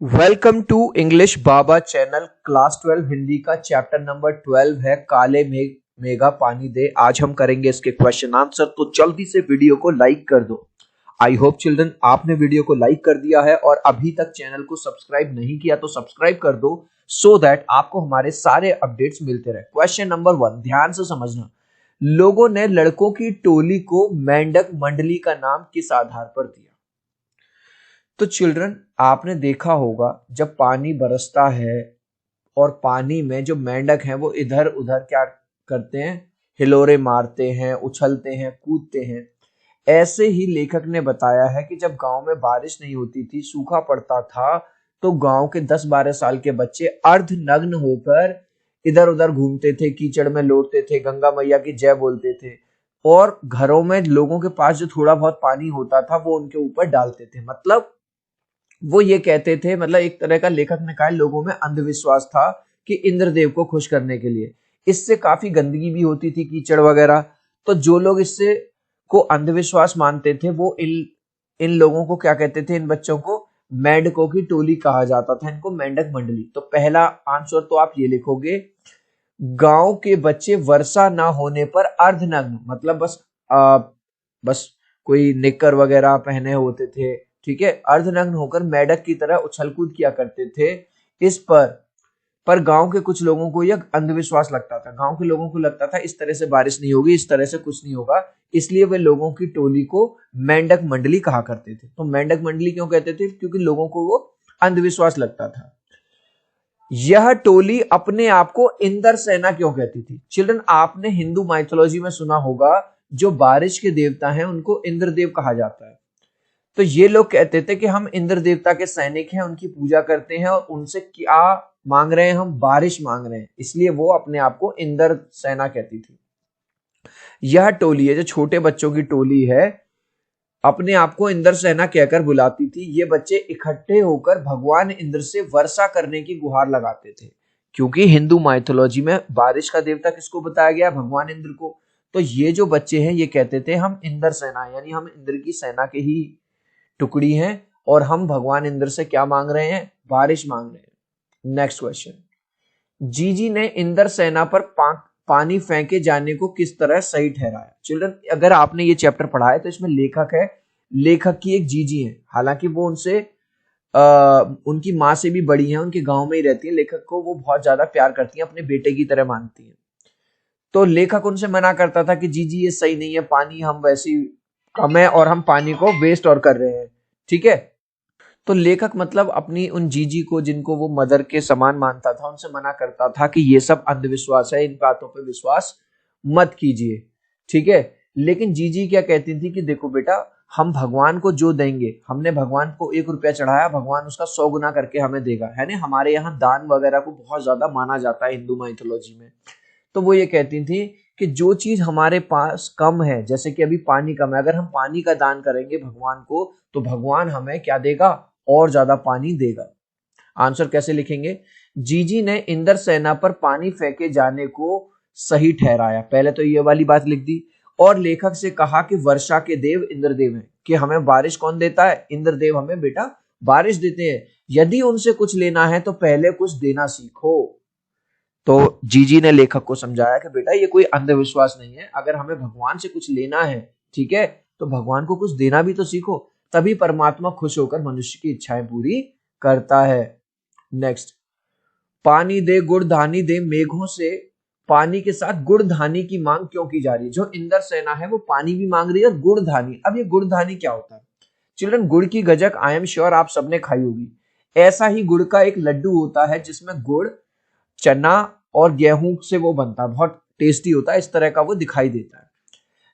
Welcome to English Baba channel. Class 12 Hindi का chapter number 12 है काले मेघ मेघा पानी दे। आज हम करेंगे इसके क्वेश्चन आंसर, तो जल्दी से वीडियो को लाइक कर दो। आई होप चिल्ड्रन आपने वीडियो को लाइक कर दिया है और अभी तक चैनल को सब्सक्राइब नहीं किया तो सब्सक्राइब कर दो सो दैट आपको हमारे सारे अपडेट्स मिलते रहे। क्वेश्चन नंबर 1 ध्यान से समझना। लोगों ने लड़कों की टोली को मेंढक मंडली का नाम किस आधार पर दिया? तो चिल्ड्रन आपने देखा होगा जब पानी बरसता है और पानी में जो मेंढक हैं वो इधर उधर क्या करते हैं, हिलोरे मारते हैं, उछलते हैं, कूदते हैं। ऐसे ही लेखक ने बताया है कि जब गांव में बारिश नहीं होती थी, सूखा पड़ता था, तो गांव के 10-12 साल के बच्चे अर्धनग्न होकर इधर उधर घूमते थे, कीचड़ में लौटते थे, गंगा मैया की जय बोलते थे और घरों में लोगों के पास जो थोड़ा बहुत पानी होता था वो उनके ऊपर डालते थे। मतलब वो ये कहते थे, मतलब एक तरह का लेखक ने कहा लोगों में अंधविश्वास था कि इंद्रदेव को खुश करने के लिए। इससे काफी गंदगी भी होती थी, कीचड़ वगैरह। तो जो लोग इससे को अंधविश्वास मानते थे वो इन लोगों को क्या कहते थे, इन बच्चों को मेंढकों की टोली कहा जाता था, इनको मेंढक मंडली। तो पहला आंसर तो आप ये लिखोगे, गांव के बच्चे वर्षा ना होने पर अर्धनग्न, मतलब बस कोई निक्कर वगैरह पहने होते थे, ठीक है, अर्धनग्न होकर मेंढक की तरह उछल कूद किया करते थे। इस पर गांव के कुछ लोगों को यह अंधविश्वास लगता था। गांव के लोगों को लगता था इस तरह से बारिश नहीं होगी, इस तरह से कुछ नहीं होगा, इसलिए वे लोगों की टोली को मेंढक मंडली कहा करते थे। तो मेंढक मंडली क्यों कहते थे? क्योंकि लोगों को वो अंधविश्वास लगता था। यह टोली अपने आप को इंद्र सेना क्यों कहती थी? चिल्ड्रन आपने हिंदू माइथोलॉजी में सुना होगा जो बारिश के देवता हैं उनको इंद्रदेव कहा जाता है। तो ये लोग कहते थे कि हम इंद्र देवता के सैनिक हैं, उनकी पूजा करते हैं और उनसे क्या मांग रहे हैं, हम बारिश मांग रहे हैं, इसलिए वो अपने आप को इंद्र सेना कहती थी। यह टोली है जो छोटे बच्चों की टोली है, अपने आप को इंद्र सेना कहकर बुलाती थी। ये बच्चे इकट्ठे होकर भगवान इंद्र से वर्षा करने की गुहार लगाते थे। क्योंकि हिंदू माइथोलॉजी में बारिश का देवता किसको बताया गया? भगवान इंद्र को। तो ये जो बच्चे हैं ये कहते थे हम इंद्र सेना, यानी हम इंद्र की सेना के ही टुकड़ी हैं और हम भगवान इंद्र से क्या मांग रहे हैं? बारिश मांग रहे हैं। नेक्स्ट क्वेश्चन, जीजी ने इंद्र सेना पर पानी फेंके जाने को किस तरह सही ठहराया? चिल्ड्रन अगर आपने ये चैप्टर पढ़ा है तो इसमें लेखक है, लेखक की एक जीजी है, हालांकि वो उनसे उनकी माँ से भी बड़ी है, उनके गांव में ही रहती है, लेखक को वो बहुत ज्यादा प्यार करती है, अपने बेटे की तरह मानती है। तो लेखक उनसे मना करता था कि जीजी ये सही नहीं है, पानी हम वैसे ही कम है और हम पानी को वेस्ट और कर रहे हैं, ठीक है। तो लेखक मतलब अपनी उन जीजी को, जिनको वो मदर के समान मानता था, उनसे मना करता था कि ये सब अंधविश्वास है, इन बातों पे विश्वास मत कीजिए, ठीक है। लेकिन जीजी क्या कहती थी कि देखो बेटा, हम भगवान को जो देंगे, हमने भगवान को 1 रुपया चढ़ाया, भगवान उसका 100 गुना करके हमें देगा, है ना। हमारे यहाँ दान वगैरह को बहुत ज्यादा माना जाता है हिंदू माइथोलॉजी में। तो वो ये कहती थी कि जो चीज हमारे पास कम है, जैसे कि अभी पानी कम है, अगर हम पानी का दान करेंगे भगवान को तो भगवान हमें क्या देगा? और ज्यादा पानी देगा। आंसर कैसे लिखेंगे? जीजी ने इंद्र सेना पर पानी फेंके जाने को सही ठहराया। पहले तो ये वाली बात लिख दी और लेखक से कहा कि वर्षा के देव इंद्रदेव हैं, कि हमें बारिश कौन देता है? इंद्रदेव हमें बेटा बारिश देते हैं। यदि उनसे कुछ लेना है तो पहले कुछ देना सीखो। तो जीजी ने लेखक को समझाया कि बेटा ये कोई अंधविश्वास नहीं है, अगर हमें भगवान से कुछ लेना है, ठीक है, तो भगवान को कुछ देना भी तो सीखो, तभी परमात्मा खुश होकर मनुष्य की इच्छाएं पूरी करता है। नेक्स्ट, पानी दे गुड़ धानी दे, मेघों से पानी के साथ गुड़ धानी की मांग क्यों की जा रही है? जो इंद्र सेना है वो पानी भी मांग रही है और गुड़ धानी। अब ये गुड़ धानी क्या होता है? चिल्ड्रन गुड़ की गजक आई एम श्योर आप सबने खाई होगी। ऐसा ही गुड़ का एक लड्डू होता है जिसमें गुड़, चना और गेहूं से वो बनता है, बहुत टेस्टी होता है, इस तरह का वो दिखाई देता है।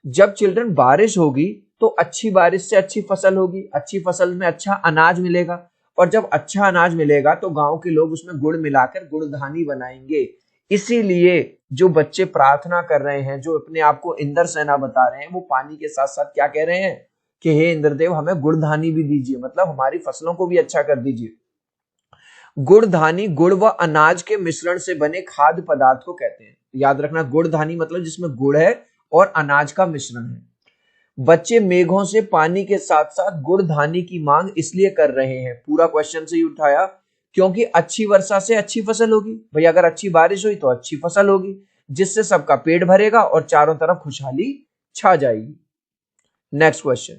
जब चिल्ड्रन बारिश होगी तो अच्छी बारिश से अच्छी फसल होगी, अच्छी फसल में अच्छा अनाज मिलेगा और जब अच्छा अनाज मिलेगा तो गांव के लोग उसमें गुड़ मिलाकर गुड़धानी बनाएंगे। इसीलिए जो बच्चे प्रार्थना कर रहे हैं, जो अपने आप को इंद्र सेना बता रहे हैं, वो पानी के साथ साथ क्या कह रहे हैं कि हे इंद्रदेव हमें गुड़धानी भी दीजिए, मतलब हमारी फसलों को भी अच्छा कर दीजिए। गुड़धानी गुड़ व अनाज के मिश्रण से बने खाद्य पदार्थ को कहते हैं। याद रखना, गुड़धानी मतलब जिसमें गुड़ है और अनाज का मिश्रण है। बच्चे मेघों से पानी के साथ साथ गुड़ धानी की मांग इसलिए कर रहे हैं, पूरा क्वेश्चन से ही उठाया, क्योंकि अच्छी वर्षा से अच्छी फसल होगी। भाई अगर अच्छी बारिश हुई तो अच्छी फसल होगी, जिससे सबका पेट भरेगा और चारों तरफ खुशहाली छा जाएगी। नेक्स्ट क्वेश्चन,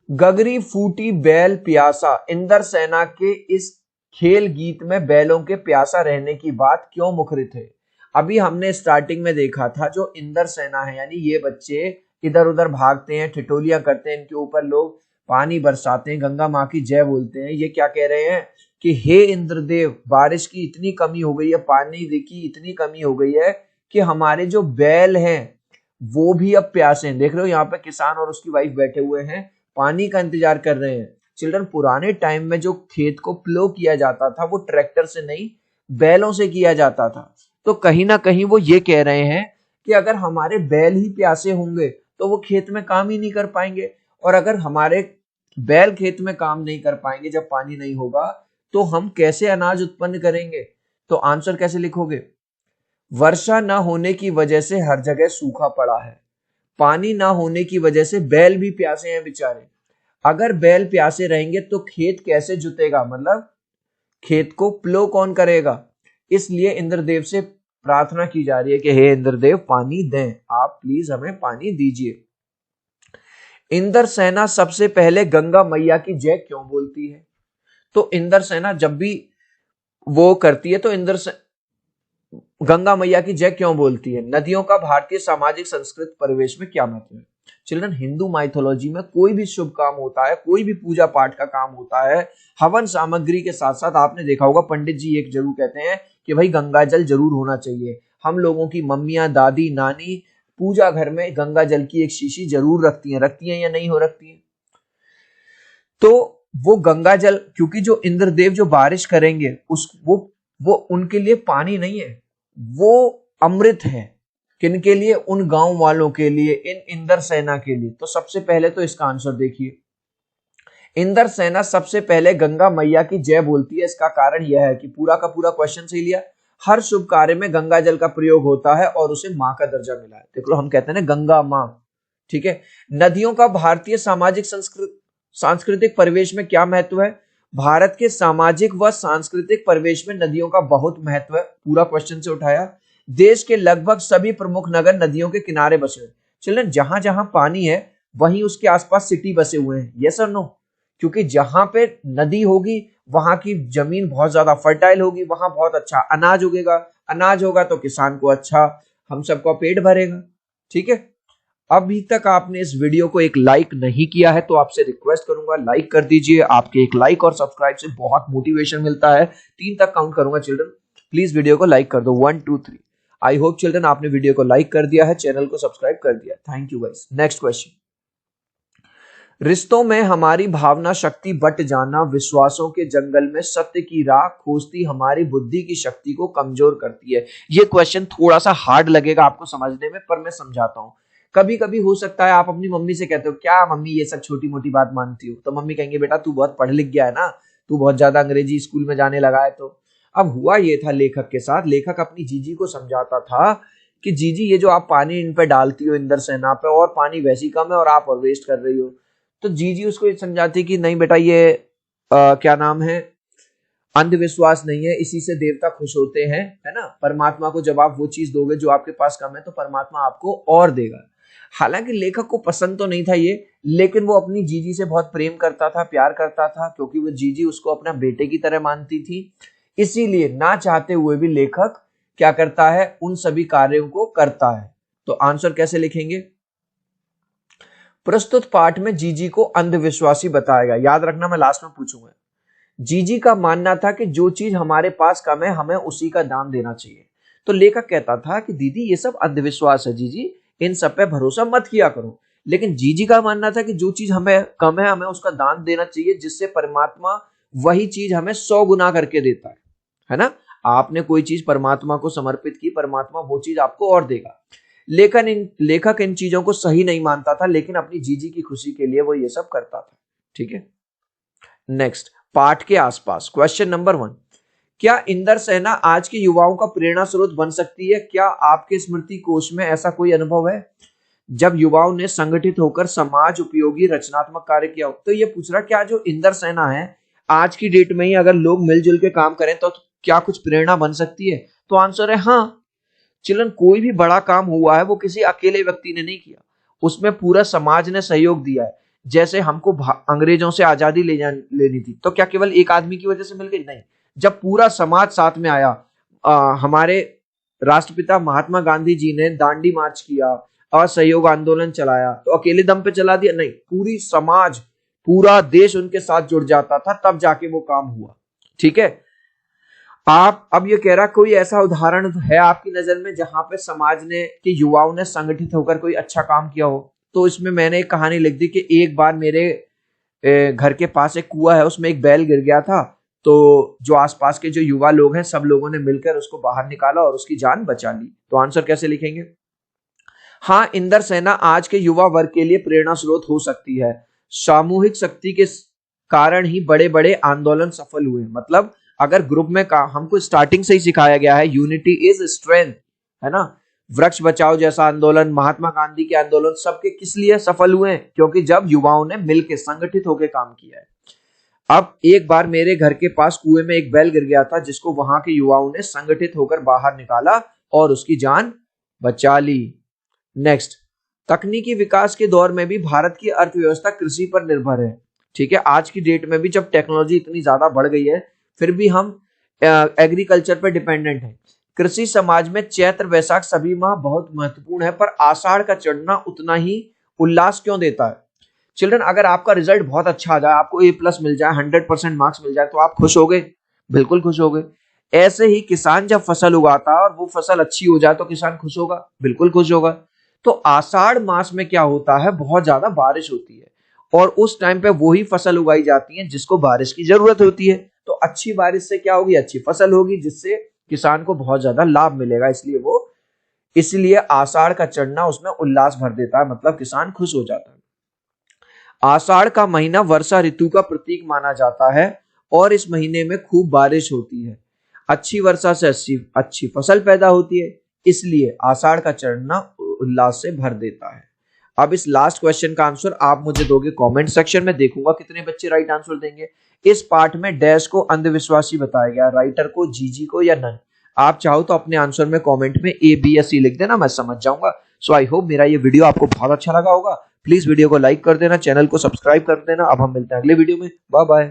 गगरी फूटी बैल प्यासा, इंदर सेना के इस खेल गीत में बैलों के प्यासा रहने की बात क्यों मुखरित है? अभी हमने स्टार्टिंग में देखा था, जो इंदर सेना है यानी ये बच्चे इधर उधर भागते हैं, ठिठोलियां करते हैं, इनके ऊपर लोग पानी बरसाते हैं, गंगा माँ की जय बोलते हैं। ये क्या कह रहे हैं कि हे इंद्रदेव, बारिश की इतनी कमी हो गई है, पानी की इतनी कमी हो गई है कि हमारे जो बैल हैं वो भी अब प्यासे हैं। देख रहे हो यहाँ पे किसान और उसकी वाइफ बैठे हुए हैं, पानी का इंतजार कर रहे हैं। चिल्ड्रन, पुराने टाइम में जो खेत को प्लो किया जाता था वो ट्रैक्टर से नहीं बैलों से किया जाता था। तो कहीं ना कहीं वो ये कह रहे हैं कि अगर हमारे बैल ही प्यासे होंगे तो वो खेत में काम ही नहीं कर पाएंगे, और अगर हमारे बैल खेत में काम नहीं कर पाएंगे जब पानी नहीं होगा, तो हम कैसे अनाज उत्पन्न करेंगे? तो आंसर कैसे लिखोगे? वर्षा न होने की वजह से हर जगह सूखा पड़ा है, पानी ना होने की वजह से बैल भी प्यासे हैं बेचारे। अगर बैल प्यासे रहेंगे तो खेत कैसे जुतेगा, मतलब खेत को प्लो कौन करेगा? इसलिए इंद्रदेव से प्रार्थना की जा रही है कि हे इंद्रदेव, पानी दें, आप प्लीज हमें पानी दीजिए। इंद्र सेना सबसे पहले गंगा मैया की जय क्यों बोलती है? तो इंद्र सेना जब भी वो करती है तो गंगा मैया की जय क्यों बोलती है? नदियों का भारतीय सामाजिक संस्कृत परिवेश में क्या महत्व है? चिल्ड्रन, हिंदू माइथोलॉजी में कोई भी शुभ काम होता है, कोई भी पूजा पाठ का काम होता है, हवन सामग्री के साथ साथ आपने देखा होगा पंडित जी एक जरूर कहते हैं कि भाई गंगा जल जरूर होना चाहिए। हम लोगों की मम्मियां, दादी, नानी पूजा घर में गंगा जल की एक शीशी जरूर रखती हैं या नहीं हो रखती हैं? तो वो गंगा जल, क्योंकि जो इंद्रदेव जो बारिश करेंगे उस वो उनके लिए पानी नहीं है, वो अमृत है। किनके लिए? उन गांव वालों के लिए, इन इंदर सेना के लिए। तो सबसे पहले तो इसका आंसर देखिए, इंदर सेना सबसे पहले गंगा मैया की जय बोलती है। इसका कारण यह है कि पूरा का पूरा क्वेश्चन से लिया, हर शुभ कार्य में गंगा जल का प्रयोग होता है और उसे मां का दर्जा मिला है। देख लो, हम कहते हैं ना गंगा मां, ठीक है। नदियों का भारतीय सामाजिक सांस्कृतिक परिवेश में क्या महत्व है? भारत के सामाजिक व सांस्कृतिक परिवेश में नदियों का बहुत महत्व है, पूरा क्वेश्चन से उठाया। देश के लगभग सभी प्रमुख नगर नदियों के किनारे बसे हुए। चिल्ड्रन, जहां जहां पानी है वहीं उसके आसपास सिटी बसे हुए हैं, यस और नो? क्योंकि जहां पे नदी होगी वहां की जमीन बहुत ज्यादा फर्टाइल होगी, वहां बहुत अच्छा अनाज उगेगा, अनाज होगा तो किसान को अच्छा, हम सबका पेट भरेगा, ठीक है। अभी तक आपने इस वीडियो को एक लाइक नहीं किया है तो आपसे रिक्वेस्ट करूंगा लाइक कर दीजिए। आपके एक लाइक और सब्सक्राइब से बहुत मोटिवेशन मिलता है। 3 तक काउंट करूंगा चिल्ड्रन, प्लीज वीडियो को लाइक कर दो, 1 2 3। आई होप चिल्ड्रन आपने वीडियो को लाइक कर दिया है, चैनल को सब्सक्राइब कर दिया। Thank you guys. Next question, रिश्तों में हमारी भावना शक्ति बट जाना, विश्वासों के जंगल में सत्य की राह खोजती हमारी बुद्धि की शक्ति को कमजोर करती है। ये क्वेश्चन थोड़ा सा हार्ड लगेगा आपको समझने में, पर मैं समझाता हूं। कभी कभी हो सकता है आप अपनी मम्मी से कहते हो, क्या मम्मी ये सब छोटी मोटी बात मानती हो? तो मम्मी कहेंगे, बेटा तू बहुत पढ़ लिख गया है ना, तू बहुत ज्यादा अंग्रेजी स्कूल में जाने लगा है। तो अब हुआ ये था लेखक के साथ, लेखक अपनी जीजी को समझाता था कि जीजी ये जो आप पानी इन पे डालती हो इंदर सेना पे, और पानी वैसी कम है और आप और वेस्ट कर रही हो। तो जीजी उसको ये समझाती कि नहीं बेटा, ये क्या नाम है, अंधविश्वास नहीं है, इसी से देवता खुश होते हैं, है ना। परमात्मा को जब आप वो चीज दोगे जो आपके पास कम है तो परमात्मा आपको और देगा। हालांकि लेखक को पसंद तो नहीं था ये, लेकिन वो अपनी जीजी से बहुत प्रेम करता था, प्यार करता था, क्योंकि वो जीजी उसको अपना बेटे की तरह मानती थी। इसीलिए ना चाहते हुए भी लेखक क्या करता है, उन सभी कार्यों को करता है। तो आंसर कैसे लिखेंगे? प्रस्तुत पाठ में जीजी को अंधविश्वासी बताएगा। याद रखना, मैं लास्ट में पूछूंगा। जीजी का मानना था कि जो चीज हमारे पास कम है हमें उसी का दान देना चाहिए। तो लेखक कहता था कि दीदी ये सब अंधविश्वास है जीजी, इन सब पे भरोसा मत किया करो। लेकिन जीजी का मानना था कि जो चीज हमें कम है हमें उसका दान देना चाहिए, जिससे परमात्मा वही चीज हमें 100 गुना करके देता है ना। आपने कोई चीज परमात्मा को समर्पित की, परमात्मा वो चीज आपको और देगा। लेखक इन चीजों को सही नहीं मानता था, लेकिन अपनी जीजी की खुशी के लिए वो ये सब करता था, ठीक है। नेक्स्ट, पाठ के आसपास क्वेश्चन नंबर 1, क्या इंदर सेना आज के युवाओं का प्रेरणा स्रोत बन सकती है? क्या आपके स्मृति कोश में ऐसा कोई अनुभव है? जब युवाओं ने संगठित होकर समाज उपयोगी रचनात्मक कार्य किया। तो ये पूछ रहा क्या जो इंदर सेना है आज की डेट में ही अगर लोग मिलजुल के काम करें तो क्या कुछ प्रेरणा बन सकती है? तो आंसर है हाँ। चिल्ड्रन, कोई भी बड़ा काम हुआ है वो किसी अकेले व्यक्ति ने नहीं किया, उसमें पूरा समाज ने सहयोग दिया है। जैसे हमको अंग्रेजों से आजादी लेनी थी तो क्या केवल एक आदमी की वजह से मिल गई? नहीं, जब पूरा समाज साथ में आया। हमारे राष्ट्रपिता महात्मा गांधी जी ने दांडी मार्च किया, असहयोग आंदोलन चलाया, तो अकेले दम पे चला दिया? नहीं, पूरी समाज, पूरा देश उनके साथ जुड़ जाता था तब जाके वो काम हुआ। ठीक है, आप अब ये कह रहा कोई ऐसा उदाहरण है आपकी नजर में जहां पे समाज ने कि युवाओं ने संगठित होकर कोई अच्छा काम किया हो? तो इसमें मैंने एक कहानी लिख दी कि एक बार मेरे घर के पास एक कुआं है, उसमें एक बैल गिर गया था। तो जो आसपास के जो युवा लोग हैं सब लोगों ने मिलकर उसको बाहर निकाला और उसकी जान बचा ली। तो आंसर कैसे लिखेंगे? हाँ, इंदर सेना आज के युवा वर्ग के लिए प्रेरणा स्रोत हो सकती है। सामूहिक शक्ति के कारण ही बड़े बड़े आंदोलन सफल हुए। मतलब अगर ग्रुप में हमको स्टार्टिंग से ही सिखाया गया है यूनिटी इज स्ट्रेंथ, है ना। वृक्ष बचाओ जैसा आंदोलन, महात्मा गांधी के आंदोलन सबके किस लिए सफल हुए? क्योंकि जब युवाओं ने मिलकर संगठित होकर काम किया है। अब एक बार मेरे घर के पास कुएं में एक बैल गिर गया था जिसको वहां के युवाओं ने संगठित होकर बाहर निकाला और उसकी जान बचा ली। नेक्स्ट, तकनीकी विकास के दौर में भी भारत की अर्थव्यवस्था कृषि पर निर्भर है। ठीक है, आज की डेट में भी जब टेक्नोलॉजी इतनी ज्यादा बढ़ गई है फिर भी हम एग्रीकल्चर पर डिपेंडेंट हैं। कृषि समाज में चैत्र वैशाख सभी माह बहुत महत्वपूर्ण है, पर आषाढ़ का चढ़ना उतना ही उल्लास क्यों देता है? चिल्ड्रन, अगर आपका रिजल्ट बहुत अच्छा आ जाए, आपको A+ मिल जाए, 100% मार्क्स मिल जाए, तो आप खुश हो गए? बिल्कुल खुश हो गए। ऐसे ही किसान जब फसल उगाता है और वो फसल अच्छी हो जाए तो किसान खुश होगा? बिल्कुल खुश होगा। तो आषाढ़ मास में क्या होता है, बहुत ज्यादा बारिश होती है और उस टाइम पे वही फसल उगाई जाती है जिसको बारिश की जरूरत होती है। तो अच्छी बारिश से क्या होगी? अच्छी फसल होगी, जिससे किसान को बहुत ज्यादा लाभ मिलेगा। इसलिए आषाढ़ का चढ़ना उसमें उल्लास भर देता है, मतलब किसान खुश हो जाता है। आषाढ़ का महीना वर्षा ऋतु का प्रतीक माना जाता है और इस महीने में खूब बारिश होती है। अच्छी वर्षा से अच्छी फसल पैदा होती है, इसलिए आषाढ़ का चढ़ना उल्लास से भर देता है। अब इस लास्ट क्वेश्चन का आंसर आप मुझे दोगे कमेंट सेक्शन में, देखूंगा कितने बच्चे राइट आंसर देंगे। इस पार्ट में डैश को अंधविश्वासी बताया गया, राइटर को, जीजी को या नन। आप चाहो तो अपने आंसर में कमेंट में A, B या C लिख देना, मैं समझ जाऊंगा। सो आई होप मेरा ये वीडियो आपको बहुत अच्छा लगा होगा। प्लीज वीडियो को लाइक कर देना, चैनल को सब्सक्राइब कर देना। अब हम मिलते हैं अगले वीडियो में। Bye bye.